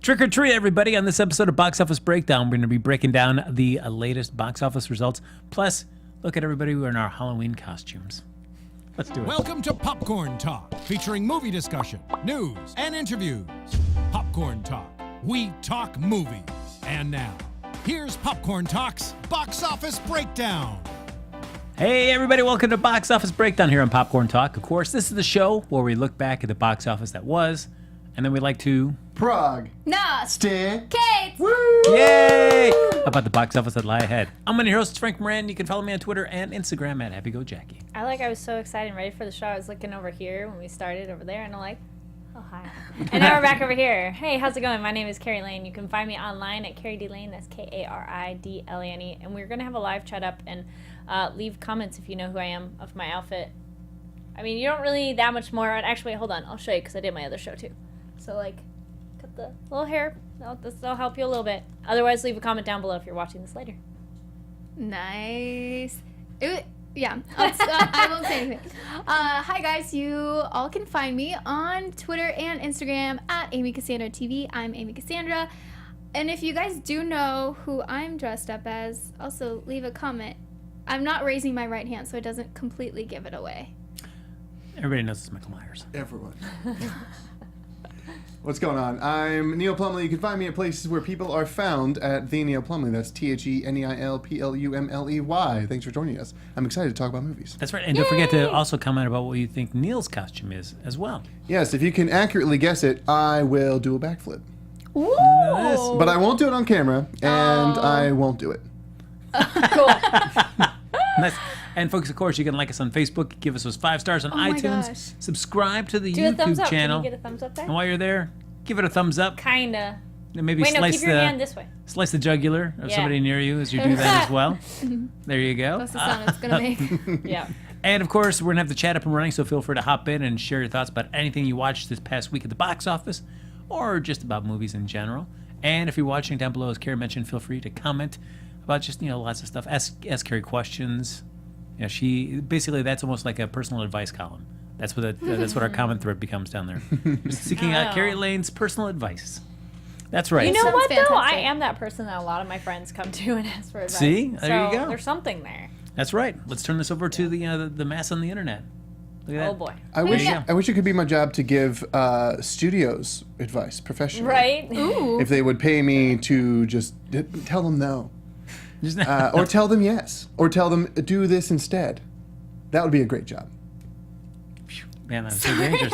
Trick or treat, everybody. On this episode of Box Office Breakdown, we're going to be breaking down the latest box office results. Plus, look at everybody who are in our Halloween costumes. Let's do it. Welcome to Popcorn Talk, featuring movie discussion, news, and interviews. Popcorn Talk. We talk movies. And now, here's Popcorn Talk's Box Office Breakdown. Hey, everybody. Welcome to Box Office Breakdown here on Popcorn Talk. Of course, this is the show where we look back at the box office that was, and then we like to... Kate! Woo! Yay! How about the box office that lie ahead? I'm one of your hosts, Frank Moran. You can follow me on Twitter and Instagram at HappyGoJackie. I was so excited and ready for the show. I was looking over here when we started over there, and I'm like, oh, hi. And now we're back over here. Hey, how's it going? My name is Kari Lane. You can find me online at Kari D. Lane. That's Karidlane. And we're going to have a live chat up and leave comments if you know who I am of my outfit. I mean, you don't really need that much more. Actually, hold on. I'll show you because I did my other show, too. So, like... the little hair. That'll help you a little bit. Otherwise, leave a comment down below if you're watching this later. Nice. I won't say anything. Hi, guys. You all can find me on Twitter and Instagram at Amy Cassandra TV. I'm Amy Cassandra. And if you guys do know who I'm dressed up as, also leave a comment. I'm not raising my right hand, so it doesn't completely give it away. Everybody knows it's Michael Myers. Everyone. What's going on? I'm Neil Plumley. You can find me at places where people are found at the Neil Plumley. That's TheNeilPlumley. Thanks for joining us. I'm excited to talk about movies. That's right. And don't forget to also comment about what you think Neil's costume is as well. Yes, if you can accurately guess it, I will do a backflip. Ooh. Yes. But I won't do it on camera, and I won't do it. Cool. Nice. And folks, of course, you can like us on Facebook, give us those 5 stars on iTunes, gosh. subscribe to the Do a thumbs YouTube up. channel. Can you get a thumbs up there? And while you're there, give it a thumbs up. Kinda. And maybe Wait, no, slice keep your hand this way. slice the jugular of Yeah. somebody near you as you do that as well. There you go. That's the sound it's going to make. Yeah. And of course, we're gonna have the chat up and running, so feel free to hop in and share your thoughts about anything you watched this past week at the box office, or just about movies in general. And if you're watching down below, as Kari mentioned, feel free to comment about just lots of stuff. Ask Kari questions. She basically, that's almost like a personal advice column. That's what our comment thread becomes down there. Just seeking out Kari Lane's personal advice. That's right. You know Sounds what, though? fantastic. I am that person that a lot of my friends come to and ask for advice. See? There you So go. there's something there. That's right. Let's turn this over to the mass on the internet. Look at that. Oh, boy. I wish it could be my job to give studios advice professionally. Right? Ooh. If they would pay me to just tell them no. Just- Or tell them yes. Or tell them do this instead. That would be a great job. Man, that's so dangerous.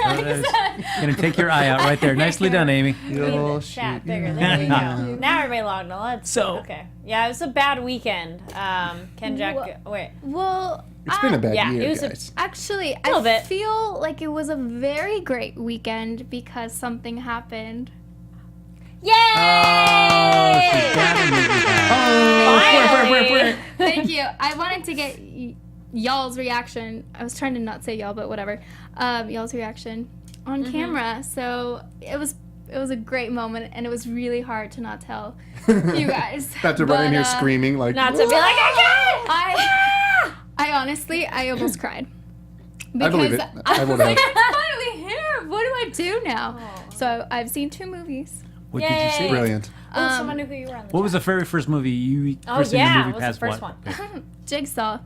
Gonna take your eye out right there. Nicely done, Amy. Made the chat bigger. There we go. Now everybody logged on. Let's okay. Yeah, it was a bad weekend. Ken Jack. Wait. Well, It's been a bad yeah, year, it was guys. actually, little I bit. feel like it was a very great weekend because something happened. Yay! Oh, she's got a movie back. Finally! Thank you. I wanted to get y'all's reaction. I was trying to not say y'all, but whatever. Y'all's reaction on camera. So it was a great moment, and it was really hard to not tell you guys. About to run in here screaming like. Not to be like, I I honestly, I almost cried. I believe it. I would have. I'm finally here. What do I do now? So I've seen 2 movies. What did you see? Yay. Brilliant. Oh, someone knew who you were on the What was the very first movie you Oh, first seen yeah. the movie What was past the first what? one? Jigsaw. All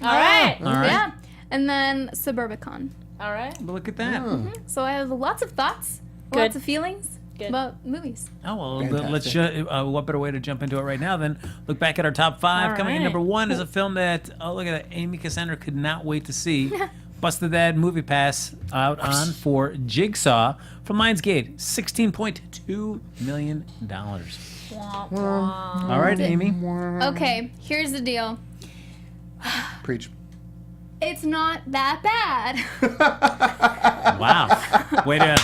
right. All right. Yeah. And then Suburbicon. All right. But look at that. So I have lots of thoughts, Good. lots of feelings Good. about movies. Oh, well, Fantastic. let's what better way to jump into it right now than look back at our top 5. All Coming in right. number 1 is a film that, oh, look at that, Amy Cassandra could not wait to see. Busted that movie pass out on for Jigsaw from Lionsgate. $16.2 million. Womp, womp. All right, Amy. Okay, here's the deal. Preach. It's not that bad. Wow. Way to...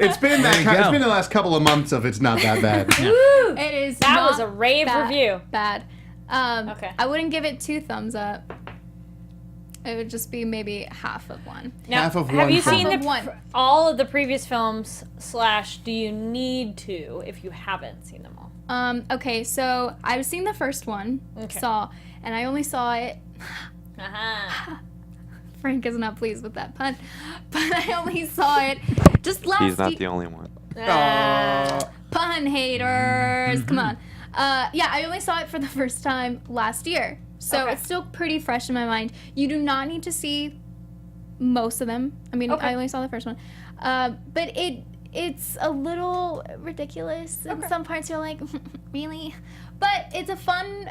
It's been There you it's go. been the last couple of months of it's not that bad. Woo! It is That not was a rave review. bad. Okay. I wouldn't give it 2 thumbs up. It would just be maybe half of one. Now, Half of have one you film. seen Half of one. all of the previous films / do you need to if you haven't seen them all? Okay, so I've seen the first one, Okay. Saw, and I only saw it. Uh-huh. Frank is not pleased with that pun, but I only saw it just last. He's not the only one. Pun haters. Come on. Yeah, I only saw it for the first time last year. So it's still pretty fresh in my mind. You do not need to see most of them. I mean, I only saw the first one. But it's a little ridiculous. In some parts you're like, really? But it's a fun,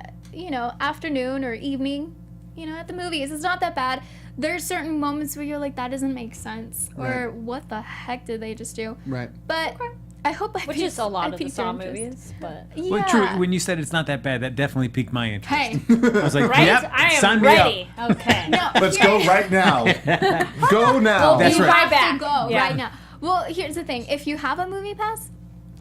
afternoon or evening, at the movies. It's not that bad. There's certain moments where you're like, that doesn't make sense. Or what the heck did they just do? Right. But I hope I Which piqued- is a lot I of the piqued Saw your interest. movies, but... Yeah. Well, true. When you said it's not that bad, that definitely piqued my interest. Hey. I was like, right? yep, I sign am me ready. up. Okay. No, Let's go right now. Go now. That's you right. have back. to go Yeah. right now. Well, here's the thing. If you have a movie pass,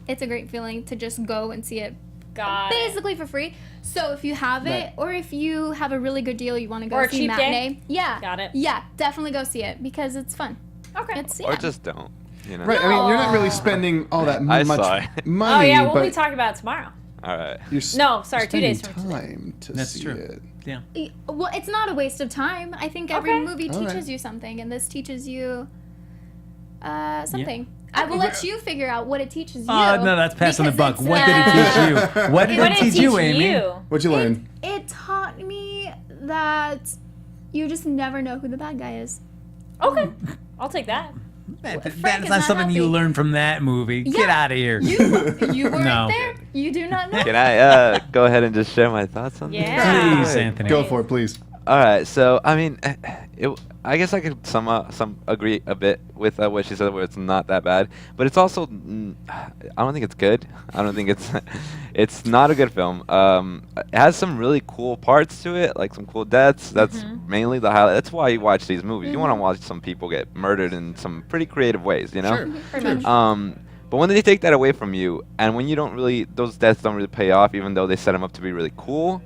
it's a great feeling to just go and see it Got it. basically for free. So if you have it, Right. or if you have a really good deal, you want to go Or a see cheap day? matinee. Yeah. Got it. Yeah, definitely go see it because it's fun. Okay. It's Or just don't. Right. I mean, you're not really spending all that I much saw it. money, Oh, yeah, we'll but be talking about it tomorrow. All right. you're No, sorry, 2 days spending from today. time to That's see true. it. Yeah. Well, it's not a waste of time. I think every Okay. movie All teaches right. you something, and this teaches you something. I will let you figure out what it teaches you. Oh, no, that's passing the because buck. it's, What did it teach you? What did What it did it teach you, Amy? What'd you learn? It taught me that you just never know who the bad guy is. Okay. I'll take that. That Frank is is not not something you happy. learned from that movie. Get Yeah. out of here. You weren't No. there. You do not know. Can I go ahead and just share my thoughts on this? Yeah. Please, Anthony. Go for it, please. All right. So I mean, I guess I could some agree a bit with what she said, where it's not that bad, but it's also I don't think it's good. I don't think it's not a good film. It has some really cool parts to it, like some cool deaths. That's mainly the highlight. That's why you watch these movies. You want to watch some people get murdered in some pretty creative ways, you know? Sure. Pretty much. But when they take that away from you, and when you don't really, those deaths don't really pay off, even though they set them up to be really cool,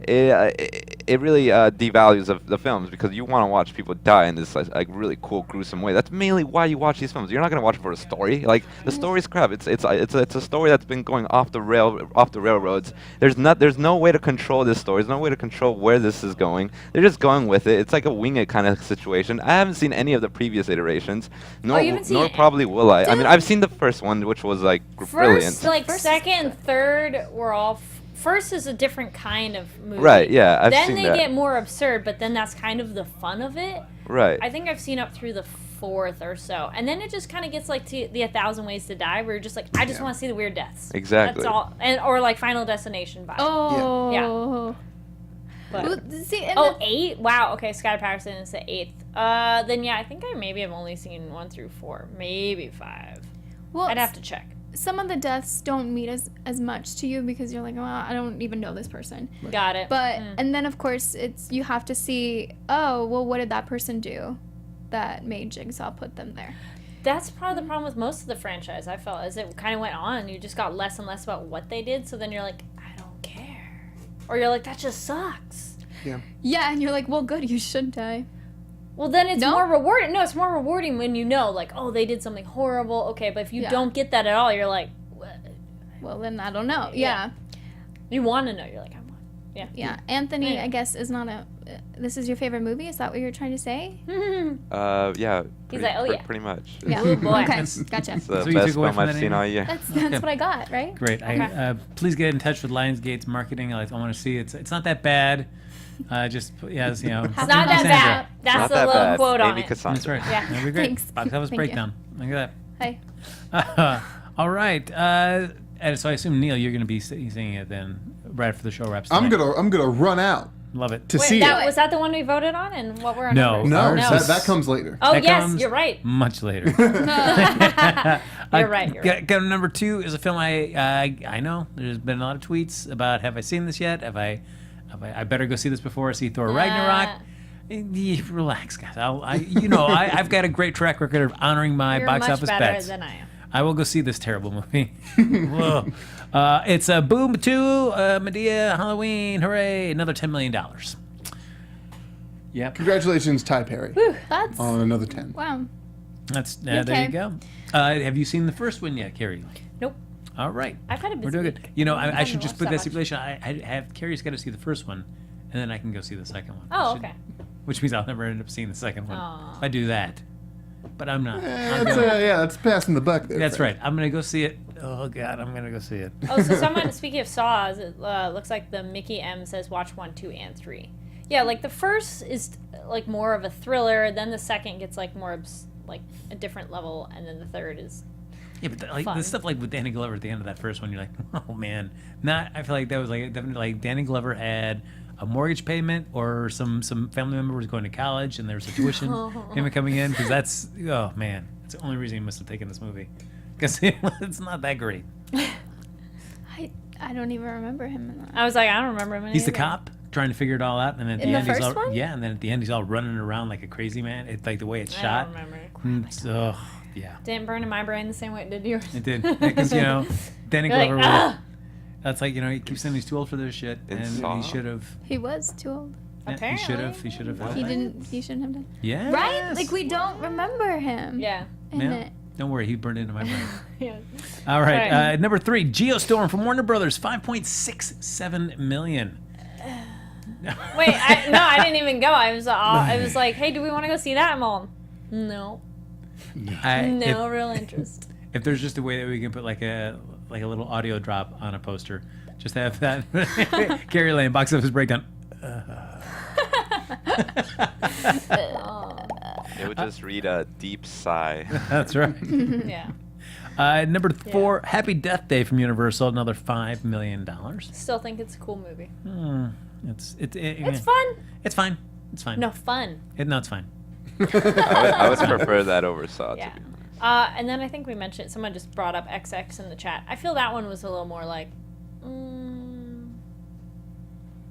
it really devalues the films, because you want to watch people die in this like really cool, gruesome way. That's mainly why you watch these films. You're not gonna watch it for a story. Like the story's crap. It's a story that's been going off the railroads. There's no way to control this story. There's no way to control where this is going. They're just going with it. It's like a wing it kind of situation. I haven't seen any of the previous iterations, nor you haven't seen nor it? probably will I. I mean, Dude. I've seen the first one, which was like brilliant. First, like second and third were all. First is a different kind of movie. Right, yeah, I've then seen they that. get more absurd, but then that's kind of the fun of it. Right. I think I've seen up through the fourth or so, and then it just kind of gets like to the 1,000 Ways to Die, where you're just like, I just want to see the weird deaths. Exactly. That's all, or like Final Destination vibe. Oh. But, Well, see, and oh, the- 8? Wow. Okay, Sky Patterson is the 8th. Then yeah, I think I maybe have only seen 1 through 4, maybe 5. well, I'd have to check. some of the deaths don't mean as much to you because you're like, well, I don't even know this person. Got it. But and then of course you have to see, oh, well, what did that person do that made Jigsaw put them there? That's probably the problem with most of the franchise, I felt. As it kind of went on, you just got less and less about what they did, so then you're like, I don't care. Or you're like, that just sucks. Yeah, and you're like, well, good, you should die. Well, then it's No? more rewarding. No, it's more rewarding when you know, like, oh, they did something horrible. Okay, but if you Yeah. don't get that at all, you're like, what? Well, then I don't know. Yeah. Yeah. You want to know. You're like, I want. Yeah. Yeah. Anthony, Yeah. I guess, is not a. This is your favorite movie? Is that what you're trying to say? Yeah. He's like, oh, yeah. Pretty much. Yeah. Ooh, boy. Okay. Gotcha. It's the That's what you best took away film from I've that, seen Amy? all year. That's what I got, right? Great. Okay. Please get in touch with Lionsgate's marketing. I want to see it. It's not that bad. Just yes, you know. It's not that bad. That's Not the that little bad. quote on Amy it. Cassandra. That's right. Yeah. That'd be great. Thanks. Box office Thank you. breakdown. Look at Hey. that. All right. And so I assume Neil, you're going to be seeing it then, right after the show wraps. I'm tonight. gonna run out love it. to Wait, see that, it. was that the one we voted on, and what were our No. numbers? No, Ours that, is- that comes later. Oh, That yes, comes you're right. Much later. You're right. You're right. Number 2 is a film I know. There's been a lot of tweets about, have I seen this yet? I better go see this before I see Thor Ragnarok. Relax, guys. I've got a great track record of honoring my You're box much office better bets. than I am. I will go see this terrible movie. Whoa. It's a Boom 2, Medea, Halloween, hooray, another $10 million. Yep. Congratulations, Ty Perry, That's. on another 10. Wow. That's there Okay. you go. Have you seen the first one yet, Carrie? Nope. All right. I've had a busy We're doing week. good. You know, I haven't should just watched put that that much. stipulation. I have Carrie's got to see the first one, and then I can go see the second one. Oh, Which should- okay. Which means I'll never end up seeing the second one. Aw. If I do that, but I'm not. I'm That's going- that's passing the buck there. That's Frank. right. I'm gonna go see it Oh God, I'm gonna go see it. Oh, so someone, speaking of Saws, it looks like the Mickey M says watch 1, 2, and 3. Yeah, like the first is like more of a thriller, then the second gets like more like a different level, and then the third is Yeah, but like fun. the stuff like with Danny Glover at the end of that first one, you're like, oh man. I feel like that was like definitely like Danny Glover had a mortgage payment or some family member was going to college and there was a tuition payment coming in because that's oh man, that's the only reason he must have taken this movie because it's not that great. I don't even remember him in that. I was like, I don't remember him. He's the cop trying to figure it all out, and then at In the the end he's first all one? yeah, and then at the end he's all running around like a crazy man. It's like the way it's I shot. don't remember. So yeah, Didn't burn in my brain the same way it did yours. it did because Danny You're like, Glover. "Ah!" That's like he keeps saying he's too old for this shit, In and Saw? he should have. He was too old. He should have. He should have. He didn't. He shouldn't have done. Yeah. Right? Like we don't remember him. Yeah. In Yeah. it. Don't worry, he burned into my brain. Yeah. All right, Right. number 3, Geostorm from Warner Brothers, $5.67 million. Wait, I didn't even go. I was like, hey, do we want to go see that? I'm all, no, no real interest. If there's just a way that we can put like a little audio drop on a poster, just have that. Kari Lane, box office breakdown. It would just read a deep sigh. That's right. Yeah. Number 4, Happy Death Day from Universal, another $5 million. Still think it's a cool movie. It's fun. It's fine. It's fine. No, fun. No, it's fine. I would prefer that over Saw, Yeah. to be honest. And then I think we mentioned, someone just brought up XX in the chat. I feel that one was a little more like,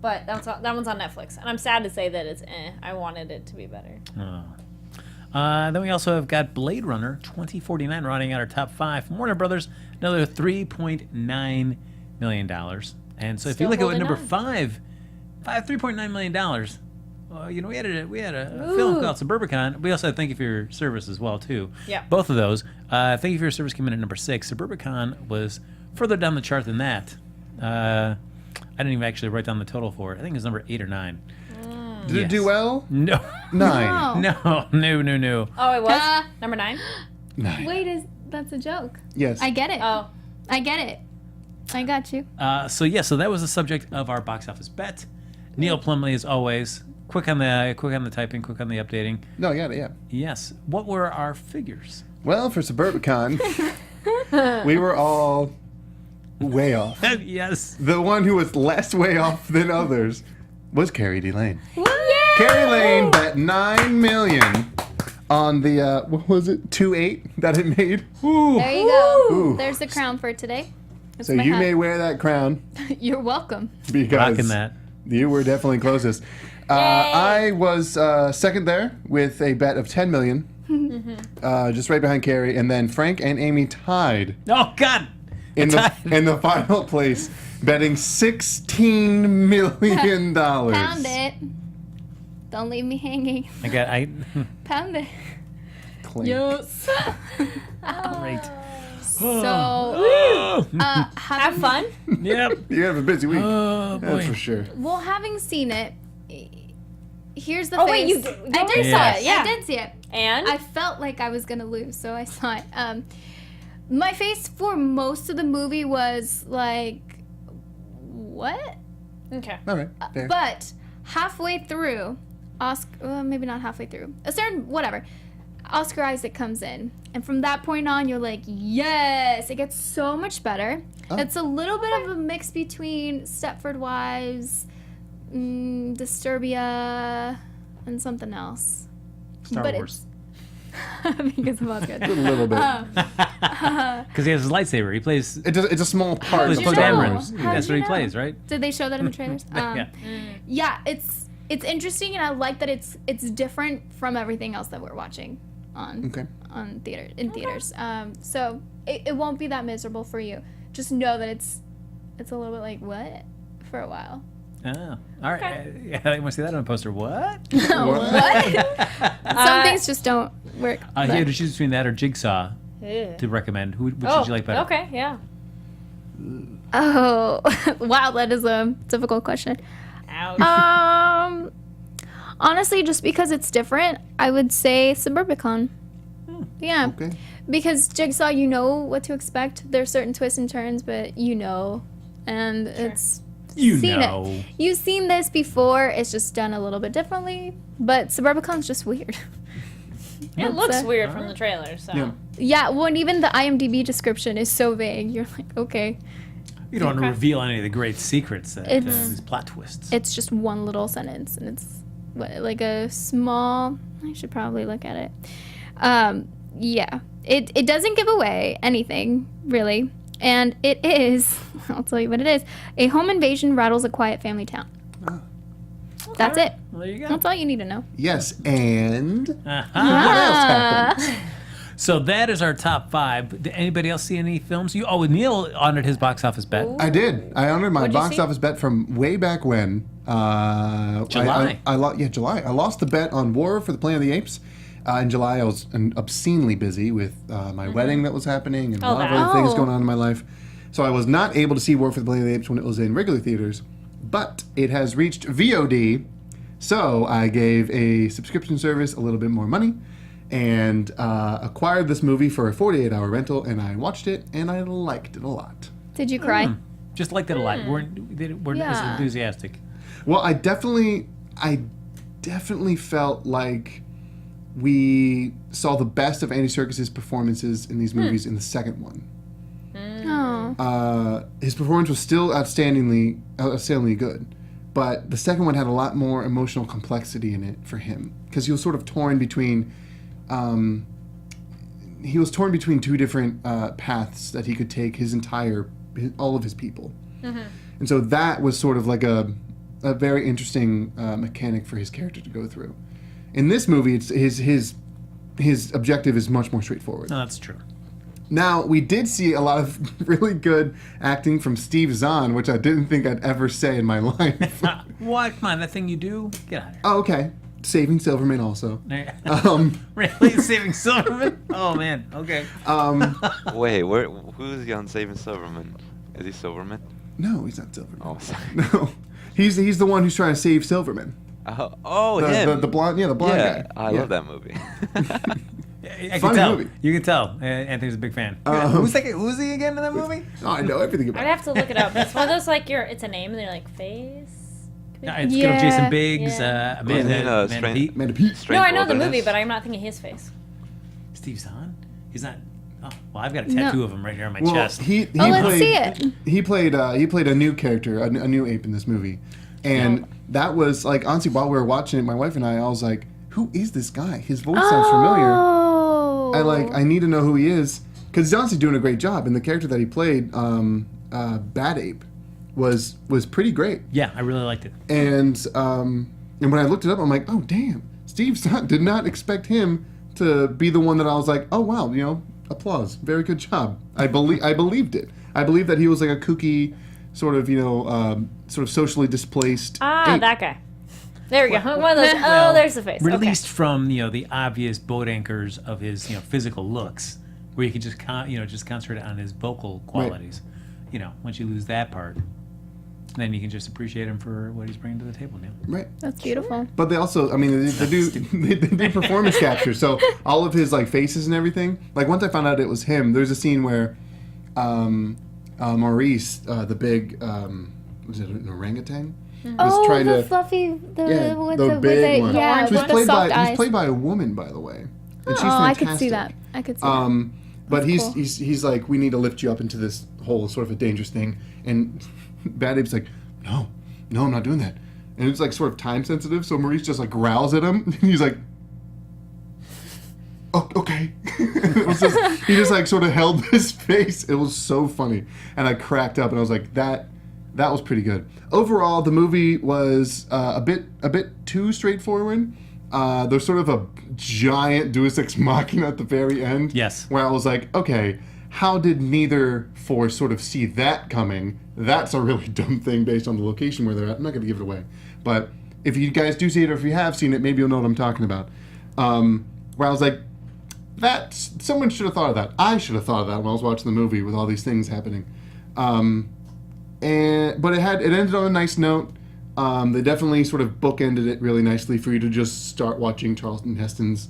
but that one's on Netflix. And I'm sad to say that it's I wanted it to be better. Oh. Then we also have got Blade Runner 2049 rounding out our top 5 from Warner Brothers, another $3.9 million. And so if you Still look at holding number on. 5, $3.9 million. We had a film called Suburbicon. We also had Thank You for Your Service as well too. Yeah. Both of those. Thank You for Your Service came in at number 6. Suburbicon was further down the chart than that. I didn't even actually write down the total for it. I think it was number 8 or 9. Did it do well? No. 9. No. No. Oh, it was? Number 9? 9. Wait, that's a joke. Yes. I get it. Oh. I get it. I got you. So that was the subject of our box office bet. Neil Plumley, as always, quick on the typing, quick on the updating. No, I got it, yeah. Yes. What were our figures? Well, for Suburbicon, we were all way off. Yes. The one who was less way off than others was Kari Lane. Kari Lane bet $9 million on the what was it, 2.8 that it made. There you go. Ooh. There's the crown for today. That's So my you hat. may wear that crown You're welcome. because Rocking that. you were definitely closest. I was second there with a bet of $10 million, just right behind Kari, and then Frank and Amy tied Oh God. in the final place, betting $16 million. Pound it. Don't leave me hanging. Pound it. Clink. Yes. Great. So, Have fun? Yep. You have a busy week. Oh That's for boy. sure. well, having seen it, here's the Oh, face. wait, you I did see Yes. it. Yeah. I did see it. And? I felt like I was gonna lose, so I saw it. My face for most of the movie was like, what? Okay. All right. Fair. But halfway through, maybe not halfway through, a certain whatever, Oscar Isaac comes in, and from that point on, you're like, yes, it gets so much better. Oh. It's a little bit of a mix between Stepford Wives, Disturbia, and something else. Star But Wars. because of Oscar. a little bit. Because he has his lightsaber. He plays. It's a small part plays of you Poe Star know? Dameron. Wars. How'd That's you what he know? plays, right? Did they show that in the trailers? Yeah. It's interesting, and I like that it's different from everything else that we're watching on theaters. So it won't be that miserable for you. Just know that it's a little bit like what for a while. Oh, all right. Yeah, I want to see that on a poster. What? What? Some things just don't work. If you had to choose between that or Jigsaw to recommend, which would you like better? Okay, yeah. Oh, wow, that is a difficult question. Ouch. Honestly, just because it's different, I would say Suburbicon. Yeah. Okay. Because Jigsaw, you know what to expect. There's certain twists and turns, but and it's You seen know. it. You've seen this before. It's just done a little bit differently. But Suburbicon's just weird. It looks weird from the trailer, so. Yeah. Yeah, well, and even the IMDb description is so vague. You're like, okay. You don't want to reveal any of the great secrets that these plot twists. It's just one little sentence, and it's like a small. I should probably look at it. Yeah, it doesn't give away anything really, and it is. I'll tell you what it is. A home invasion rattles a quiet family town. That's it. Well, there you go. That's all you need to know. Yes, and what else Ah. happened? So that is our top 5. Did anybody else see any films? Neil honored his box office bet. I did. I honored my What'd you box see? office bet from way back when. July. July. I lost the bet on War for the Planet of the Apes. In July, I was obscenely busy with my wedding that was happening and a lot of other things going on in my life. So I was not able to see War for the Planet of the Apes when it was in regular theaters. But it has reached VOD, so I gave a subscription service a little bit more money and acquired this movie for a 48-hour rental, and I watched it, and I liked it a lot. Did you cry? Just liked it a lot. Weren't as Yeah. enthusiastic. Well, I definitely felt like we saw the best of Andy Serkis's performances in these movies in the second one. Oh. His performance was still outstandingly good, but the second one had a lot more emotional complexity in it for him because he was sort of torn between two different paths that he could take all of his people. And so that was sort of like a very interesting mechanic for his character to go through. In this movie, it's his objective is much more straightforward. No, that's true. Now, we did see a lot of really good acting from Steve Zahn, which I didn't think I'd ever say in my life. What? Come on, that thing you do? Get out of here. Oh, okay. Saving Silverman also. Really? Saving Silverman? Oh, man. Okay. Wait, who's he on Saving Silverman? Is he Silverman? No, he's not Silverman. Oh, sorry. No. He's the one who's trying to save Silverman. Oh, him. The blonde guy. I love that movie. I can Funny tell. movie. You can tell. Anthony's a big fan. Who's he again in that movie? Oh, I know everything about I'd have to look it up. It's one of those it's a name and they're like face. It's good Yeah. old Jason Biggs, Yeah. Amanda Strange- Pete. Man, Pete. Strange No, I know the Wilderness. movie, but I'm not thinking his face. Steve Zahn? He's not. Oh, well, I've got a tattoo of him right here on my Well, chest. Let's see it. He played a new character, a new ape in this movie, and that was like honestly while we were watching it, my wife and I was like, "Who is this guy? His voice sounds familiar." Oh. I need to know who he is because he's honestly doing a great job, and the character that he played, Bad Ape, was pretty great. Yeah, I really liked it. And when I looked it up, I'm like, "Oh damn, Steve Zahn, did not expect him to be the one that I was like, oh wow, applause, very good job." I believed it. I believed that he was like a kooky, sort of sort of socially displaced. ape. That guy. There we go. One of those. Well, There's the face. Released from the obvious boat anchors of his physical looks, where you could just just concentrate on his vocal qualities. Once you lose that part, then you can just appreciate him for what he's bringing to the table now. Right. That's beautiful. But they also, they do performance capture. So all of his faces and everything. Like once I found out it was him, there's a scene where Maurice, the big, was it an orangutan? Was trying the to, fluffy, with the big one. Yeah, She was with the played soft by eyes. by a woman, by the way. And she's I fantastic. could see that. But That's cool. he's like, we need to lift you up into this whole sort of a dangerous thing. And Bad Ape's like, no, I'm not doing that. And it's like sort of time sensitive, so Maurice just like growls at him, and he's like, oh, okay. He just like sort of held his face. It was so funny, and I cracked up, and I was like, that was pretty good. Overall, the movie was a bit too straightforward. There's sort of a giant Deus Ex Machina at the very end. Yes. Where I was like, okay, how did neither force sort of see that coming? That's a really dumb thing based on the location where they're at. I'm not going to give it away. But if you guys do see it, or if you have seen it, maybe you'll know what I'm talking about. Where I was like, someone should have thought of that. I should have thought of that when I was watching the movie with all these things happening. But it ended on a nice note. They definitely sort of bookended it really nicely for you to just start watching Charlton Heston's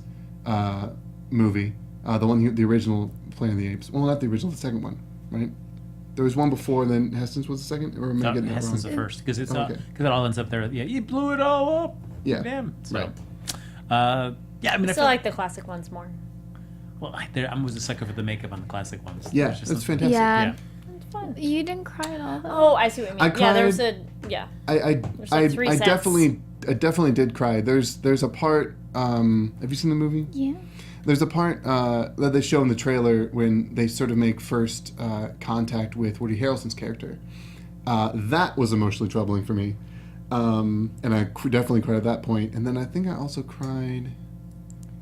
movie The original Planet of the Apes. Well, not the original, the second one, right? There was one before, and then Heston's was the second, or am I getting it Heston's wrong? the first, because it Okay. all ends up there. Yeah, you blew it all up. Yeah. Damn. So, Right. yeah, I mean, I I still feel like the classic ones more. Well, I was a sucker for the makeup on the classic ones. Yeah, There's just that's something- fantastic. Yeah. It's fun. You didn't cry at all, though. Oh, I see what you mean. I Yeah, there was cried. I I definitely did cry. There's a part. Have you seen the movie? Yeah. There's a part that they show in the trailer when they sort of make first contact with Woody Harrelson's character. That was emotionally troubling for me, and I definitely cried at that point. And then I think I also cried.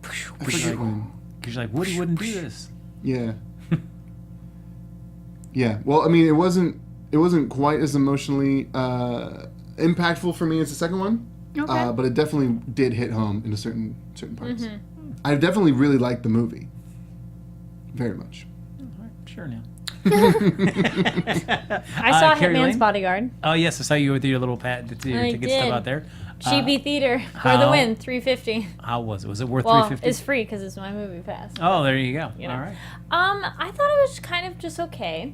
I forget when. Because you're like, Woody wouldn't do this. Yeah. Yeah. Well, I mean, it wasn't quite as emotionally impactful for me as the second one, Okay. but it definitely did hit home in certain parts. I definitely really liked the movie. Very much. All right, sure now. I saw Kari Hitman's Lane? Bodyguard. Oh yes, I saw you with your little ticket did. stuff out there. Chibi Theater for how- the win, $350. How was it? Was it worth Well, $350? it's free because it's my movie pass. Oh, there you go. You know. All right. I thought it was kind of just okay.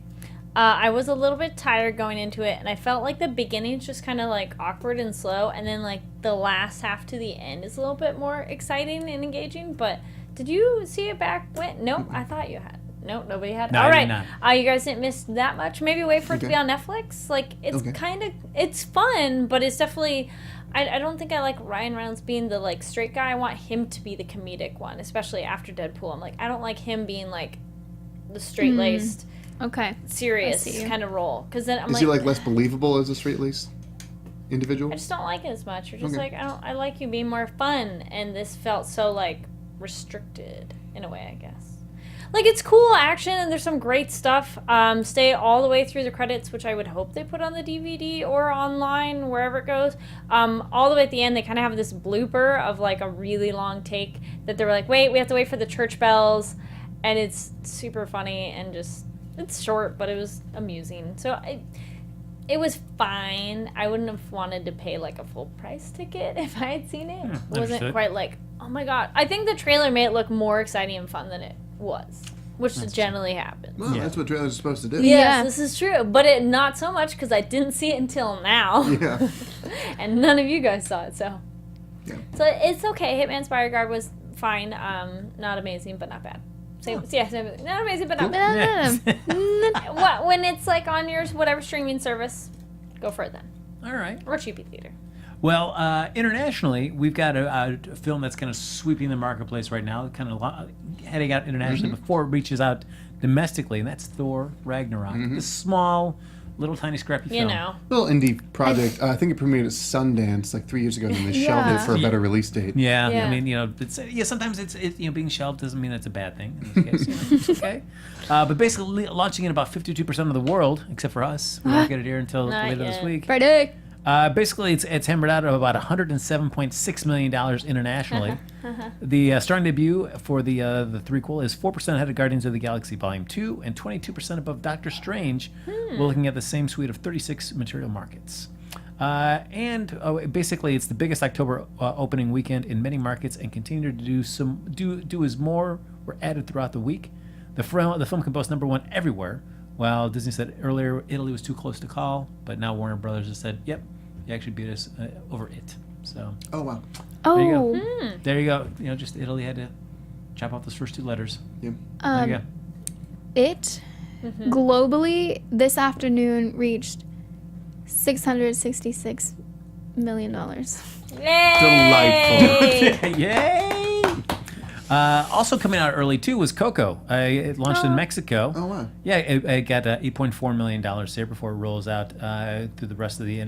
I was a little bit tired going into it, and I felt like the beginning's just kind of like awkward and slow, and then like the last half to the end is a little bit more exciting and engaging. But did you see it back when? Nope, I thought you had. Nope, nobody had. No, All I right, did not. you guys didn't miss that much. Maybe wait for it to be Okay. on Netflix. Like it's Okay. kind of it's fun, but it's definitely. I don't think I like Ryan Reynolds being the like straight guy. I want him to be the comedic one, especially after Deadpool. I'm like I don't like him being like the straight laced. Okay. Serious I see. kind of role because then I'm Is he like less believable as a straight-laced individual? I just don't like it as much. You're just Okay. like I like you being more fun, and this felt so like restricted in a way, I guess. Like it's cool action and there's some great stuff. Stay all the way through the credits, which I would hope they put on the DVD or online wherever it goes. All the way at the end, they kind of have this blooper of like a really long take that they were like, wait, we have to wait for the church bells, and it's super funny and just. It's short, but it was amusing. So it was fine. I wouldn't have wanted to pay like a full price ticket if I had seen it. It wasn't understood. quite like, oh my god. I think the trailer made it look more exciting and fun than it was, which generally happens. Well, Yeah. that's what trailers are supposed to do. Yes, Yeah. this is true, but it not so much because I didn't see it until now, Yeah. and none of you guys saw it. So, Yeah. so it's okay. Hitman's Bodyguard was fine. Not amazing, but not bad. Same, not amazing, but not bad. What when it's like on your whatever streaming service, go for it then, All right. or cheapy theater. Well, internationally, we've got a film that's kind of sweeping the marketplace right now, kind of heading out internationally before it reaches out domestically, and that's Thor Ragnarok. This small, little tiny scrappy film. You know, Little indie project. I think it premiered at Sundance like 3 years ago, and then they shelved it for a better release date. Yeah, Yeah. I mean, sometimes it's being shelved doesn't mean it's a bad thing. In this case, it's okay. But basically, launching in about 52% of the world, except for us. We won't get it here until Not later this yet. week. Friday. Basically, it's hammered out of about $107.6 million internationally. The starring debut for the threequel is 4% ahead of Guardians of the Galaxy Volume 2 and 22% above Doctor Strange. We're looking at the same suite of 36 material markets. Basically, it's the biggest October opening weekend in many markets, and continue to do as more were added throughout the week. The film can boast number 1 everywhere. While Disney said earlier Italy was too close to call, but now Warner Brothers has said, "Yep, you actually beat us over it." So Oh, wow. there you Oh. go. There you go. Just Italy had to chop off those first 2 letters. Yeah. There you go. It globally this afternoon reached $666 million. Yay! Yay! Also coming out early too was Coco. It launched in Mexico. Oh, wow. Yeah, it got $8.4 million here before it rolls out through the rest of the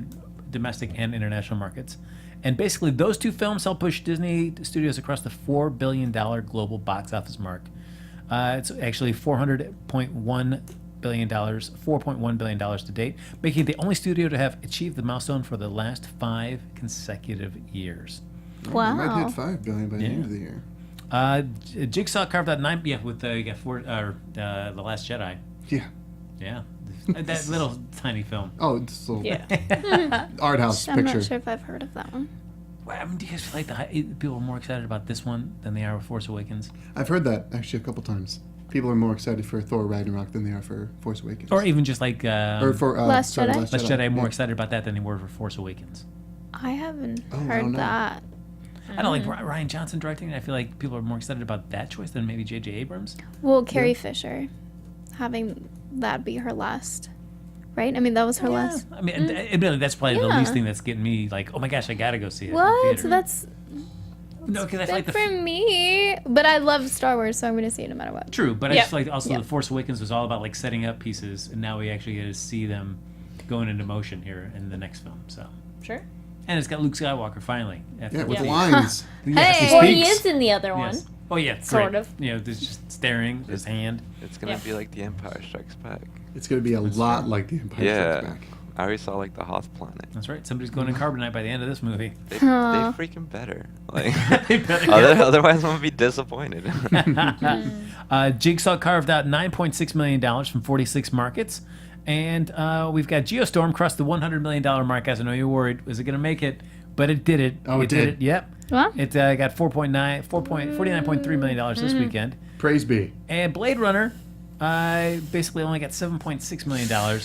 domestic and international markets. And basically, those 2 films helped push Disney Studios across the $4 billion global box office mark. It's actually $4.1 billion to date, making it the only studio to have achieved the milestone for the last 5 consecutive years. Wow. We might hit $5 billion by the end of the year. Jigsaw carved out 9. Yeah, with the Last Jedi. Yeah. Yeah, that little tiny film. Oh, it's a little Yeah. art house I'm picture. not sure if I've heard of that one. Do you guys feel like people are more excited about this one than they are with Force Awakens? I've heard that actually a couple times. People are more excited for Thor Ragnarok than they are for Force Awakens. Or even just like or for Last Jedi? Last Jedi, more excited about that than they were for Force Awakens. I haven't I heard don't know. that. I don't like Ryan Johnson directing it. I feel like people are more excited about that choice than maybe J.J. Abrams. Well, Carrie Fisher, having that be her last, right? I mean, that was her last. I mean, admittedly, that's probably the Yeah. least thing that's getting me like, oh my gosh, I gotta go see it. in What? theater. So that's No, because I feel like good for me. But I love Star Wars, so I'm gonna see it no matter what. True, but I Yep. just feel like also Yep. The Force Awakens was all about like setting up pieces, and now we actually get to see them going into motion here in the next film. So, Sure. and it's got Luke Skywalker finally. After Yeah, with the- lines. Yes, Hey! he Well, he speaks. is in the other one. Yes. Oh yeah, Sort great. of. You know, there's just staring his hand. It's gonna Yeah. be like The Empire Strikes Back. It's going to be a lot like The Empire Strikes Yeah. Back. I already saw like the Hoth planet. That's right. Somebody's going in carbonite by the end of this movie. They Aw. freaking better. Like, They better. otherwise, I'm gonna be disappointed. Jigsaw carved out $9.6 million from 46 markets. And we've got Geostorm crossed the $100 million mark. As I know you're worried, was it going to make it? But it did it. Oh, it did. Yep. Well, It got $49.3 million this weekend. Praise be. And Blade Runner basically only got $7.6 million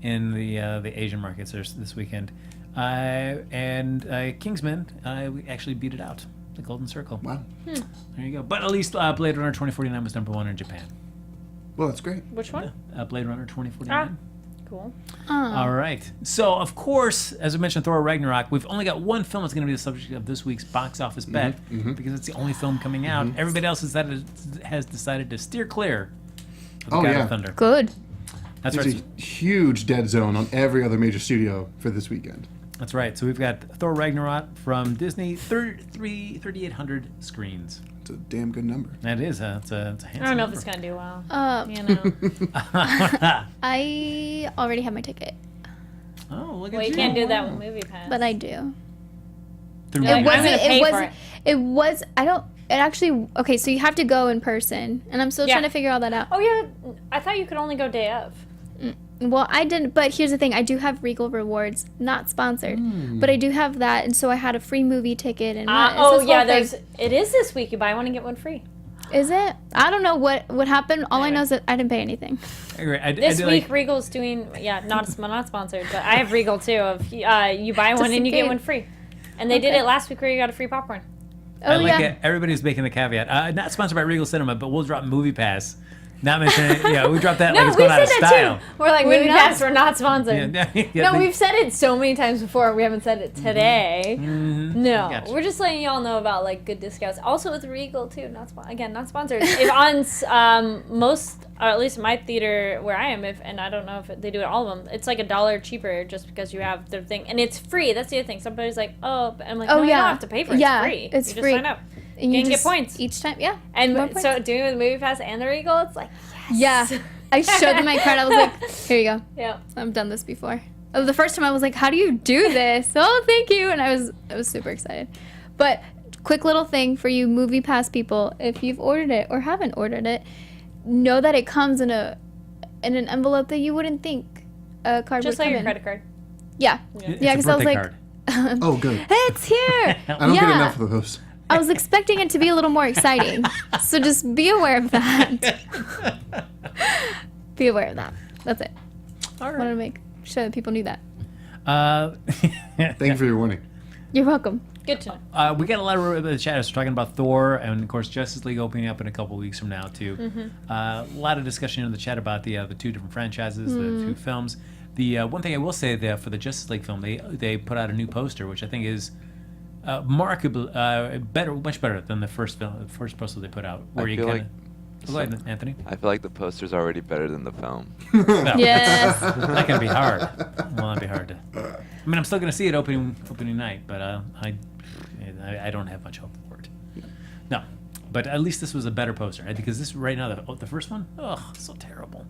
in the Asian markets this weekend. And Kingsman, we actually beat it out. The Golden Circle. Wow. There you go. But at least Blade Runner 2049 was number one in Japan. Well, that's great. Which one? Blade Runner 2049. Cool. All right. So, of course, as I mentioned, Thor Ragnarok, we've only got one film that's going to be the subject of this week's box office bet because it's the only film coming out. Everybody else has decided to steer clear of the Oh, God yeah. of Thunder. good. That's There's right. a huge dead zone on every other major studio for this weekend. That's right. So we've got Thor Ragnarok from Disney, 3,800 screens. It's a damn good number. That is. It's a handsome I don't know if number. it's gonna do well. Um, You know. I already have my ticket, Oh, look at Well, you. you can't do that with MoviePass. but I do. Through You're like, Movie I'm gonna Pass? pay for wasn't. It was. I don't. It actually. Okay, so you have to go in person, and I'm still Yeah. trying to figure all that out. Oh yeah, I thought you could only go day of. Well, I didn't. But here's the thing: I do have Regal Rewards, not sponsored, but I do have that, and so I had a free movie ticket. And it's Oh this yeah, whole thing. it is this week. You buy one and get one free. Is it? I don't know what happened. All I know is that I didn't pay anything. This do week like- Regal's doing not sponsored, but I have Regal too. Of you buy one Just and you in get case. one free, and they did Okay. it last week where you got a free popcorn. Oh I like yeah. it. Everybody's making the caveat. Not sponsored by Regal Cinema, but we'll drop Movie Pass. Not mentioning, we dropped that like No, it's we going out said of that style. too. We're like We're MoviePass. not- We're not sponsored. No, they- we've said it so many times before. We haven't said it today. No, Gotcha. we're just letting y'all know about like good discounts. Also with Regal too. Not sponsored. If on most, or at least my theater where I am, and I don't know if they do it all of them, it's like $1 cheaper just because you have their thing, and it's free. That's the other thing. Somebody's like, oh, but I'm like, Oh, no, you yeah. don't have to pay for it. Yeah, It's free. it's you just free. sign up. And You can get just- points. each time. Yeah. And more so points. doing it with MoviePass and the Regal, it's like, Yeah. yes. I showed them my card. I was like, here you go. Yeah. I've done this before. The first time I was like, how do you do this? Oh, thank you. And I was super excited. But quick little thing for you Movie Pass people, if you've ordered it or haven't ordered it, know that it comes in an envelope that you wouldn't think a card Just would like come your in. credit card. Yeah. It's Yeah, a 'cause I was birthday like, card. Oh, good. it's here. I don't yeah. get enough of those. I was expecting it to be a little more exciting. So just be aware of that. Be aware of that. That's it. All I wanted right. to make sure that people knew that. Thank you for your warning. You're welcome. Good to know. We got a lot of the chat. Talking about Thor and of course Justice League opening up in a couple weeks from now too. A lot of discussion in the chat about the two different franchises, the two films. The one thing I will say there for the Justice League film, they put out a new poster, which I think is much better than the first poster they put out. Where I you feel kind like of go ahead, Anthony. I feel like the poster's already better than the film. No, Yes. that can be hard. Well, that'd be hard to. I mean, I'm still going to see it opening night, but I don't have much hope for it. No, but at least this was a better poster, right? Because this right now the first one, so terrible.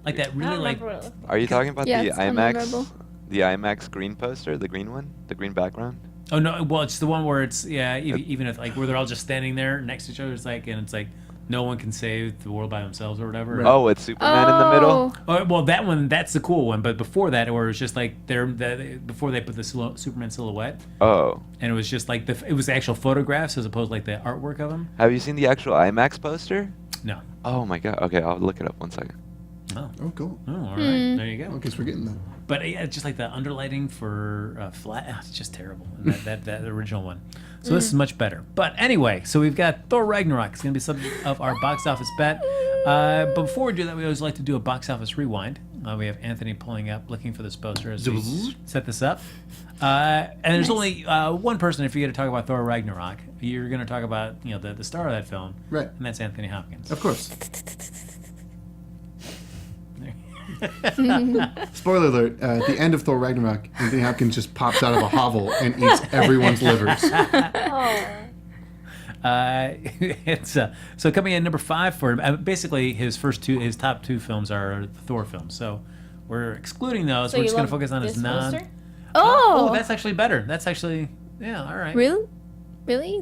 Like that I really don't like. remember what it looked like. Are you talking about Yeah, the it's unmemorable. IMAX green poster, the green one, the green background? Oh no! Well, it's the one where it's even if like where they're all just standing there next to each other. It's like no one can save the world by themselves or whatever. Oh, it's Superman in the middle. Oh, well, that one, that's the cool one. But before that, where it was just like before they put the Superman silhouette, Oh. and it was just like it was the actual photographs as opposed to like the artwork of him. Have you seen the actual IMAX poster? No. Oh my god. Okay, I'll look it up 1 second. Oh. Oh, cool. Oh, all right. There you go. I guess we're getting that. But yeah, just like the underlighting for flat, it's just terrible. And that original one. So this is much better. But anyway, so we've got Thor Ragnarok. It's going to be subject of our box office bet. But before we do that, we always like to do a box office rewind. We have Anthony looking for this poster as we set this up. And there's only one person, if you're going to talk about Thor Ragnarok, you're going to talk about the star of that film. Right. And that's Anthony Hopkins. Of course. Spoiler alert, at the end of Thor Ragnarok, Anthony Hopkins just pops out of a hovel and eats everyone's livers. It's so coming in number 5 for him. Basically, his top two films are Thor films. So we're excluding those. So we're you just going love to focus on his this non. poster? Oh, That's actually better. That's actually all right. really? Yeah,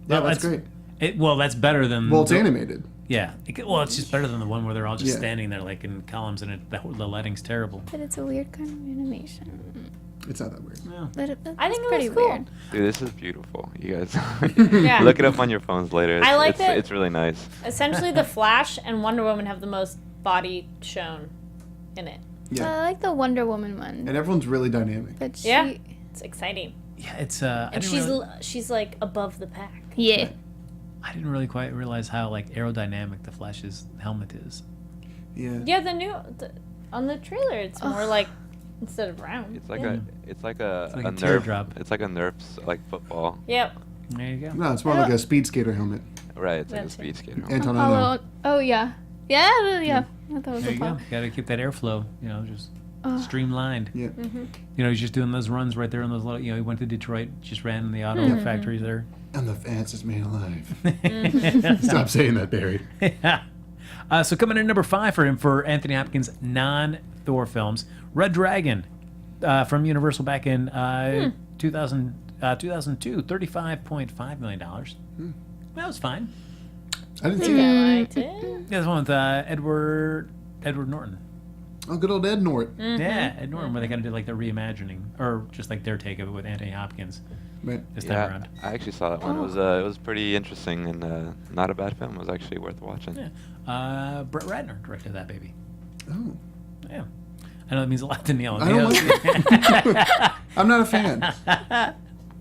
Well, that's great. That's better than. Well, it's animated. Yeah. It's just better than the one where they're all just Yeah. standing there like in columns and the lighting's terrible. But it's a weird kind of animation. It's not that weird. Yeah. But I think it pretty looks cool. weird. Dude, this is beautiful. You guys Yeah. look it up on your phones later. I like that- It's really nice. Essentially, the Flash and Wonder Woman have the most body shown in it. Yeah. I like the Wonder Woman one. And everyone's really dynamic. But she, Yeah. It's exciting. Yeah, it's I And didn't she's like above the pack. yeah. I didn't really quite realize how like aerodynamic the Flash's helmet is. Yeah. Yeah, on the trailer, it's more like instead of round. It's like yeah. it's like like a a Nerf. teardrop. It's like a Nerf's like football. Yep. There you go. No, it's more like a speed skater helmet. Right. It's like a That's it. speed skater. Anton, I know. Apollo. Oh yeah. Yeah. I thought it was There you go. Apollo. Got to keep that airflow, just streamlined. Yeah. He's just doing those runs right there in those little. He went to Detroit, just ran in the auto factories there. I'm the fastest man alive. Stop saying that, Barry. Yeah. So coming in number 5 for Anthony Hopkins non-Thor films, Red Dragon from Universal back in 2002, $35.5 million. That was fine. I didn't I see think that. I liked it. Yeah, the one with Edward Norton. Oh, good old Ed Nort. Yeah, Ed Norton, where they kind of did like the reimagining, or just like their take of it with Anthony Hopkins Right. this time Yeah, around. I actually saw that one. It was pretty interesting and not a bad film. It was actually worth watching. Yeah. Brett Ratner directed that baby. Oh. Yeah. I know it means a lot to Neil. I don't Neil's- I'm not a fan.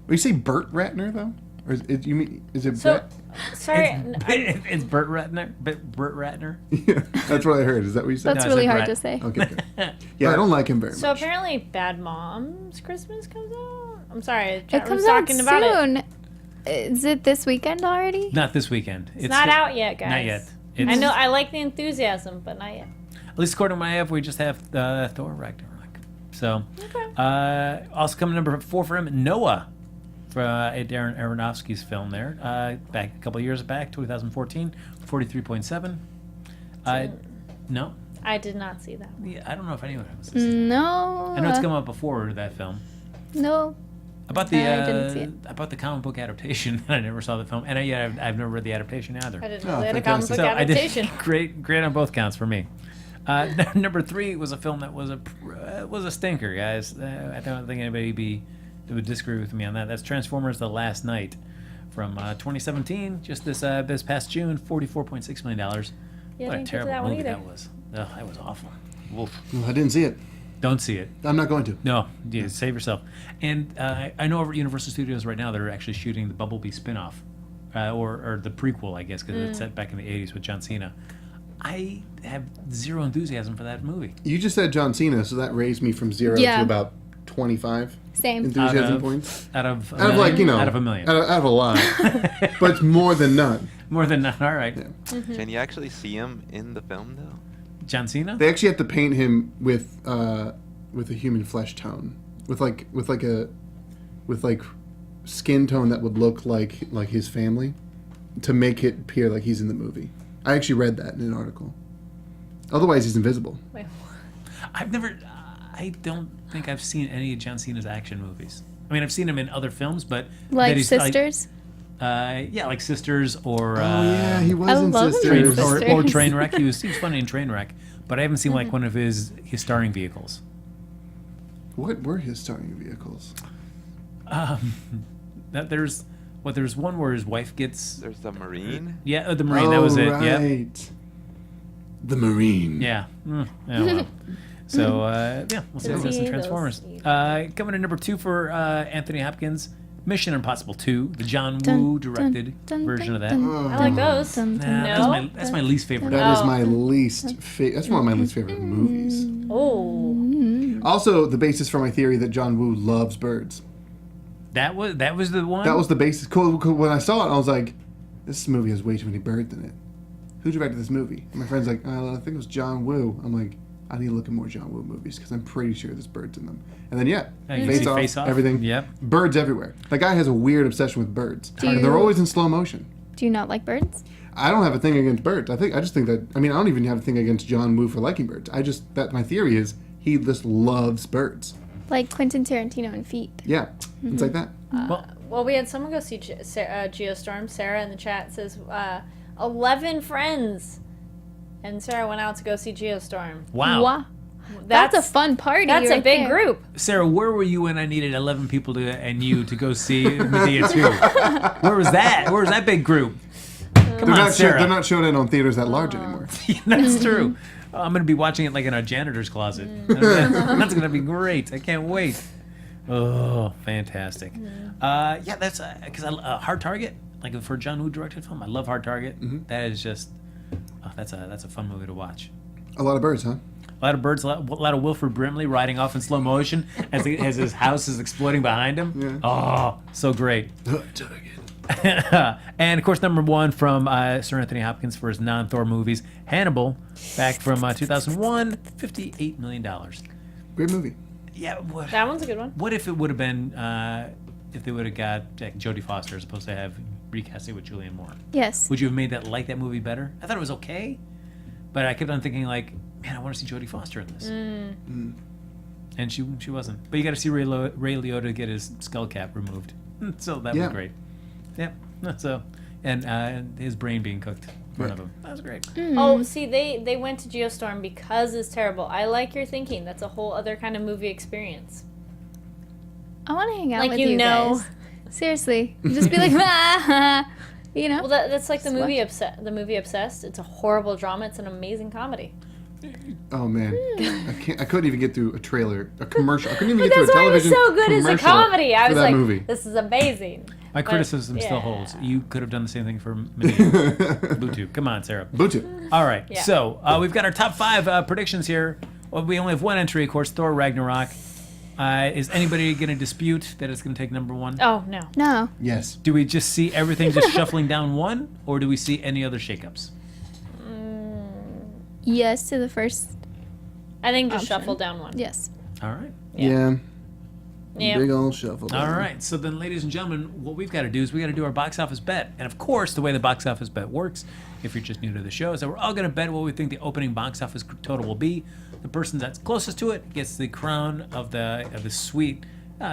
You say Burt Ratner, though? Or is it So, Brett? sorry. it's Burt Ratner. Burt Ratner. Yeah, that's what I heard. Is that what you said? That's No, I really said hard Brett. to say. Okay, good. Yeah, I don't like him very So much. apparently, Bad Moms Christmas comes out. I'm sorry, It chat comes room's out talking about it. soon. Is it this weekend already? Not this weekend. It's not out yet, guys. Not yet. I It's- know. I like the enthusiasm, but not yet. At least according to my app, we just have Thor Ragnarok. So, Okay. also coming number 4 for him, Noah, for Darren Aronofsky's film there, back a couple of years back, 2014, 43.7. No, I did not see that. yeah, I don't know if anyone has seen it. No. I know it's come out before that film. No. About the I didn't see it. about the comic book adaptation. I never saw the film, and I've never read the adaptation either. I didn't Oh, know they had a comic book fantastic. So I adaptation. did great on both counts for me. Number 3 was a film that was a stinker, guys. I don't think anybody would disagree with me on that. That's Transformers: The Last Night from 2017, just this past June, $44.6 million. Yeah, What I a didn't get to terrible that one movie either. that was. Ugh, that was awful. Wolf. Well, I didn't see it. Don't see it. I'm not going to. No, yeah, save yourself. And I know over at Universal Studios right now they're actually shooting the Bumblebee spinoff, or the prequel, I guess, because it's set back in the 80s with John Cena. I have zero enthusiasm for that movie. You just said John Cena, so that raised me from 0 Yeah. to about 25 Same. enthusiasm Out of- points. Out of Out of like, out of a million. Out of a lot. But it's more than none. More than none. All right. Yeah. Can you actually see him in the film though? John Cena? They actually have to paint him with a human flesh tone, with skin tone that would look like his family, to make it appear like he's in the movie. I actually read that in an article. Otherwise, he's invisible. Wait, I don't think I've seen any of John Cena's action movies. I mean, I've seen him in other films, but Like that he's, Sisters? Yeah, like Sisters or yeah, he was I in love him in Sisters. Sisters. or Trainwreck. He was funny in Trainwreck, but I haven't seen like one of his starring vehicles. What were his starring vehicles? There's one where his wife gets There's the Marine. the Marine. That was it. Yeah, Right. The Marine. yeah. Well. So we'll see what he does in Transformers. Coming in number 2 for Anthony Hopkins, Mission Impossible 2, the John Woo directed version of that. I like those. No? That's my least favorite. That is my least favorite. That's one of my least favorite movies. Oh. Also, the basis for my theory that John Woo loves birds. That was the one. That was the basis. Cool. When I saw it, I was like, this movie has way too many birds in it. Who directed this movie? And my friend's like, I think it was John Woo. I'm like, I need to look at more John Woo movies because I'm pretty sure there's birds in them. And then, you can see Face Off. everything. Yep. Birds everywhere. That guy has a weird obsession with birds. you- They're always in slow motion. Do you not like birds? I don't have a thing against birds. I just think that, I don't even have a thing against John Woo for liking birds. My theory is he just loves birds. Like Quentin Tarantino and Feet. Yeah. It's like that. Well, we had someone go see Geostorm. Sarah in the chat says 11 friends. And Sarah went out to go see Geostorm. Wow. That's a fun party. That's a right big there. group. Sarah, where were you when I needed 11 people and you to go see Medea 2? Where was that? Where was that big group? Come on, Sarah. They're not showing it on theaters that large anymore. That's true. I'm going to be watching it like in our janitor's closet. That's going to be great. I can't wait. Oh, fantastic. That's because Hard Target, like for a John Woo directed film, I love Hard Target. That is just, that's a fun movie to watch. A lot of birds, huh? A lot of birds, a lot of Wilford Brimley riding off in slow motion as his house is exploding behind him. Yeah. Oh, so great. And of course, number 1 from Sir Anthony Hopkins for his non-Thor movies, Hannibal, back from 2001, $58 million. Great movie. Yeah, That one's a good one. what if it would have been if they would have got Jodie Foster as opposed to have recast it with Julianne Moore? Yes. Would you have made that really better? I thought it was okay, but I kept on thinking like, man, I want to see Jodie Foster in this. And she wasn't. But you got to see Ray Liotta get his skull cap removed, so that was great. Yeah. So, and his brain being cooked in front of him. That was great. Oh, see, they went to Geostorm because it's terrible. I like your thinking. That's a whole other kind of movie experience. I want to hang out Like, with you you know. guys. Seriously. Just be like, you know? Well, that's like the Just movie watch. The movie Obsessed. It's a horrible drama. It's an amazing comedy. Oh man, I couldn't even get through a commercial. I couldn't even get through a That's why it was television so good as a commercial comedy. I for was that like, movie. this is amazing. My But, criticism still yeah. holds. You could have done the same thing for Medea. Bluetooth. Come on, Sarah. Butu. All right. Yeah. So we've got our top 5 predictions here. Well, we only have one entry, of course, Thor Ragnarok. Is anybody going to dispute that it's going to take number 1? Oh, no. No. Yes. Do we just see everything just shuffling down 1, or do we see any other shakeups? Yes to the first. I think just Option. shuffle down one. Yes. All right. Yeah. Yeah. Big old shuffle. All right. So then, ladies and gentlemen, what we've got to do is we got to do our box office bet. And of course, the way the box office bet works, if you're just new to the show, is that we're all going to bet what we think the opening box office total will be. The person that's closest to it gets the crown of the suite,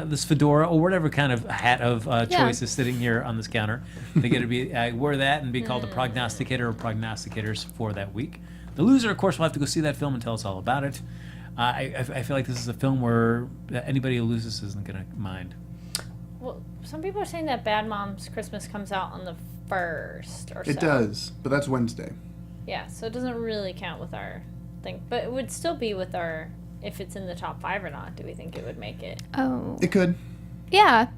this fedora or whatever kind of hat of choice is sitting here on this counter. They get to be wear that and be called a prognosticator or prognosticators for that week. The loser, of course, will have to go see that film and tell us all about it. I feel like this is a film where anybody who loses isn't going to mind. Well, some people are saying that Bad Moms Christmas comes out on the 1st or so. It does, but that's Wednesday. Yeah, so it doesn't really count with our thing. But it would still be with our, if it's in the top 5 or not, do we think it would make it? Oh. It could. Yeah.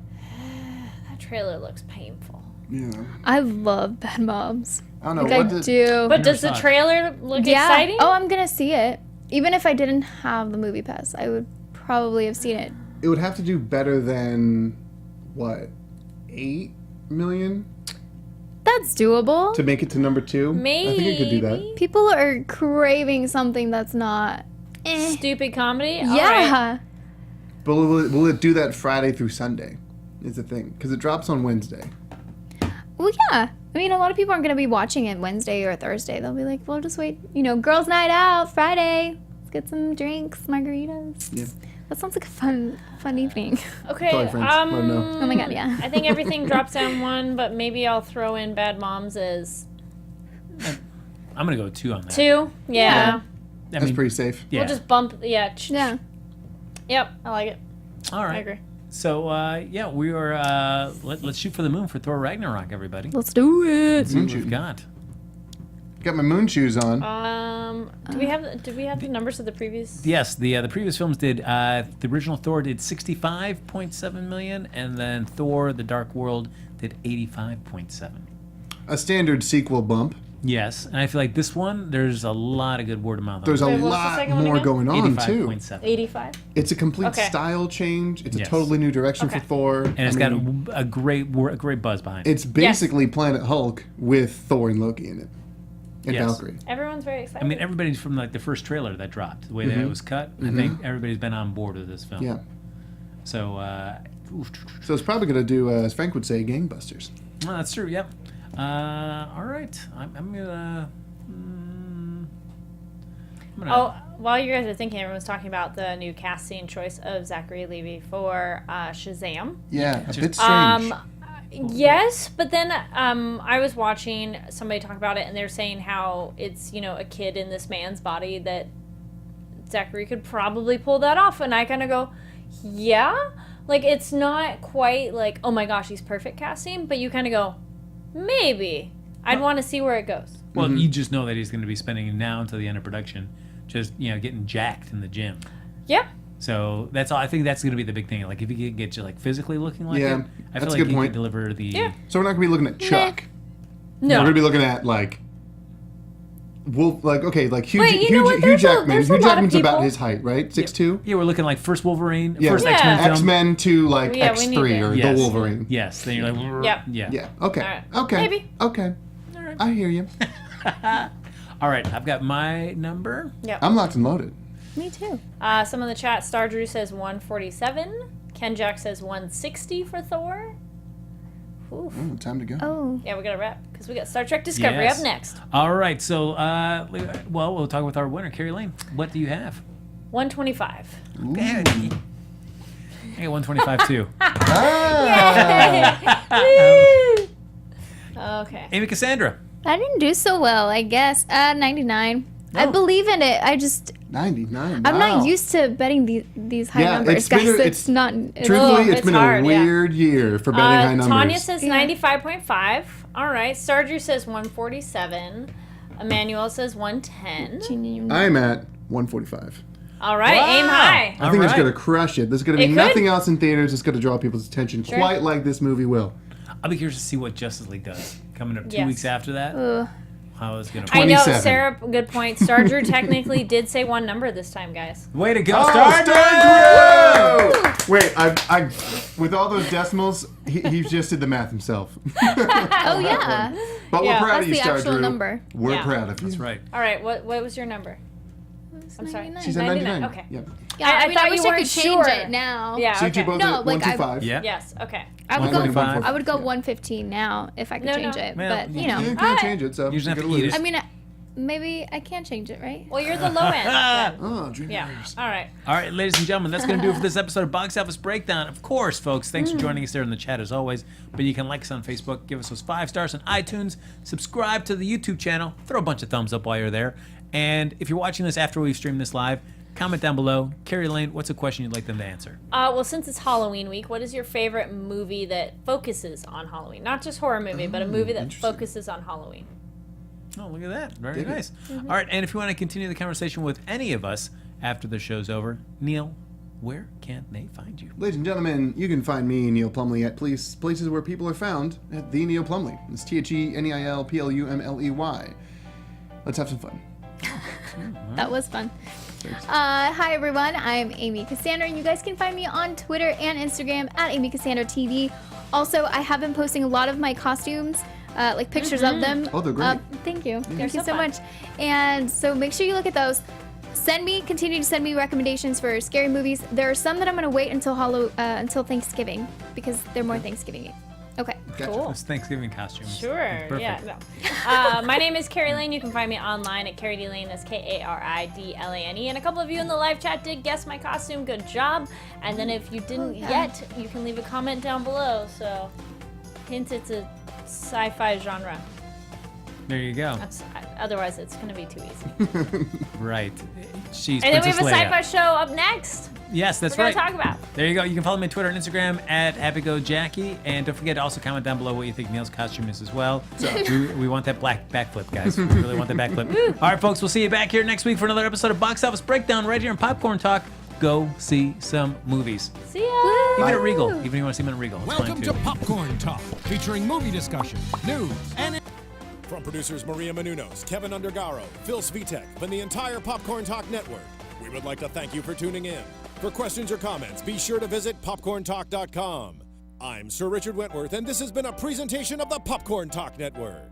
That trailer looks painful. Yeah. I love Bad Moms. I don't know. Like, what I do. But does saw the it. trailer look yeah. exciting? Oh, I'm going to see it. Even if I didn't have the movie pass, I would probably have seen it. It would have to do better than, what, 8 million That's doable. to make it to number 2? Maybe. I think it could do that. People are craving something that's not. Stupid comedy? All Yeah. right. But will it do that Friday through Sunday? Is the thing. Because it drops on Wednesday. Well, yeah. I mean, a lot of people aren't going to be watching it Wednesday or Thursday. They'll be like, well, just wait. You know, girls' night out, Friday. Let's get some drinks, margaritas. Yeah. That sounds like a fun evening. Okay. Tell your friends. Let them know. Oh my god, yeah. I think everything drops down 1, but maybe I'll throw in Bad Moms as I'm gonna go 2 on that. 2. Yeah. I That's mean, pretty safe. yeah. We'll just bump. Yeah. Yeah. Yep. I like it. All right. I agree. So yeah, we are. Let's shoot for the moon for Thor Ragnarok, everybody. Let's do it. Let's see what Moon we've shooting. got. Got my moon shoes on. Did we have the numbers of the previous? Yes, the previous films did. The original Thor did 65.7 million, and then Thor: The Dark World did 85.7. A standard sequel bump. Yes, and I feel like this one, there's a lot of good word of mouth. There's a Wait, what's the lot second one more again? going on, too. 85.7. 85. It's a complete Okay. style change. It's Yes. a totally new direction Okay. for Thor. And it's got a great buzz behind it. It's basically Planet Hulk with Thor and Loki in it. And Yes. Valkyrie. Everyone's very excited. I mean, everybody's from like the first trailer that dropped, the way that it was cut. I think everybody's been on board with this film. Yeah. So, So it's probably going to do, as Frank would say, gangbusters. well, that's true. Yep. All right. I'm gonna. Oh, while you guys are thinking, everyone's talking about the new casting choice of Zachary Levi for Shazam. Yeah, a bit strange. Yes, but then I was watching somebody talk about it, and they're saying how it's, a kid in this man's body, that Zachary could probably pull that off. And I kind of go, yeah. Like, it's not quite like, oh my gosh, he's perfect casting, but you kind of go, maybe. I'd want to see where it goes. Well, you just know that he's going to be spending now until the end of production, just getting jacked in the gym. Yeah. So that's all. I think that's going to be the big thing. Like if he can get you like physically looking like Yeah, it, I that's feel a like good he point. can deliver the. Yeah. So we're not going to be looking at Chuck. We're No. going to be looking at, like, Wolf, like, okay, like Hugh, Wait, you know what? There's a lot of Jackman's about people- his height, right? 6'2"? Yeah, we're looking like first Wolverine, Yeah. first Yeah. X-Men film. X-Men to, like, Yeah, we need X3 to- or Yes. the Wolverine. Yes. Then you're like. Yep. Yeah. Yeah, okay. All right. Okay. Maybe. Okay. All right. I hear you. All right. I've got my number. I'm locked and loaded. Me too. Some in the chat, Star Drew says 147. Ken Jack says 160 for Thor. Oof. Ooh, time to go. Oh. Yeah, we got to wrap because we got Star Trek Discovery Yes. up next. All right. So, well, we'll talk with our winner, Kari Lane. What do you have? 125. Ooh. I got 125 too. Okay. Amy Cassandra. I didn't do so well, I guess. 99. I Oh. believe in it. I just 99. I'm wow. not used to betting these high Yeah, numbers, it's been guys. a- It's not. It's, Truthfully, it's it's been hard, a yeah. weird year for betting high numbers. Tanya says Yeah. 95.5. All right. Star Drew says 147. Emmanuel says 110. I'm at 145. All right. Wow. Aim high. I think it's right. going to crush it. There's going to It be could. nothing else in theaters that's going to draw people's attention Sure. quite like this movie will. I'll be curious to see what Justice League does coming up 2 Yes. weeks after that. Ugh. How it's gonna. I know, 27. Sarah, good point. Star Drew technically did say one number this time, guys. Way to go, Oh, Star Drew! Wait, I with all those decimals, he just did the math himself. Oh yeah. But Yeah. we're proud That's of you, the Star actual Drew. number. We're Yeah. proud of you. That's right. All right. What was your number? I'm sorry. 99. She's at 99. Okay. Yep. Yeah, I I, mean, thought I wish you I could weren't change sure. it now. Yeah. So you two Okay. both No, at like, 125. Yeah. Yes. Okay. I would go. 145. I would go 115 now if I could No, change no. it. Well, But you you know, You can't Alright. change it, so You just have gotta to eat lose. it. I mean, maybe I can change it, right? Well, you're the low end. then. Oh, Dream Yeah. Warriors. All right. All right, ladies and gentlemen, that's going to do it for this episode of Box Office Breakdown. Of course, folks, thanks for joining us there in the chat as always. But you can like us on Facebook, give us those 5 stars on iTunes, subscribe to the YouTube channel, throw a bunch of thumbs up while you're there. And if you're watching this after we've streamed this live, comment down below. Kari Lane, what's a question you'd like them to answer? Well, since it's Halloween week, what is your favorite movie that focuses on Halloween? Not just horror movie, but a movie that interesting. focuses on Halloween. Oh, look at that. Very Dig it. nice. All right, and if you want to continue the conversation with any of us after the show's over, Neil, where can they find you? Ladies and gentlemen, you can find me, Neil Plumley, at places where people are found at the Neil Plumley. It's TheNeilPlumley. Let's have some fun. That was fun. Hi everyone, I'm Amy Cassandra, and you guys can find me on Twitter and Instagram at Amy Cassandra TV. Also, I have been posting a lot of my costumes, like pictures of them. Oh, they're great. Thank you. Thank you so so fun. much. And so make sure you look at those. Continue to send me recommendations for scary movies. There are some that I'm gonna wait until until Thanksgiving because they're more Thanksgiving-y. Okay. Cool. Those Thanksgiving costumes. Sure. Perfect. Yeah. No. My name is Kari Lane. You can find me online at Kari D Lane. That's Karidlane. And a couple of you in the live chat did guess my costume. Good job. And then if you didn't yet, you can leave a comment down below. So, hint, it's a sci-fi genre. There you go. Otherwise, it's going to be too easy. Right. She's And then we have Princess a Leia. sci-fi show up next. Yes, that's We're right. going to talk about. There you go. You can follow me on Twitter and Instagram at HappyGoJackie. And don't forget to also comment down below what you think Neil's costume is as well. We want that black backflip, guys. We really want that backflip. All right, folks, we'll see you back here next week for another episode of Box Office Breakdown right here on Popcorn Talk. Go see some movies. See ya. Even at Regal. Even if you want to see them at Regal. It's Welcome fine to too. Popcorn Talk, featuring movie discussion, news, and... From producers Maria Menounos, Kevin Undergaro, Phil Svitek, and the entire Popcorn Talk Network, we would like to thank you for tuning in. For questions or comments, be sure to visit popcorntalk.com. I'm Sir Richard Wentworth, and this has been a presentation of the Popcorn Talk Network.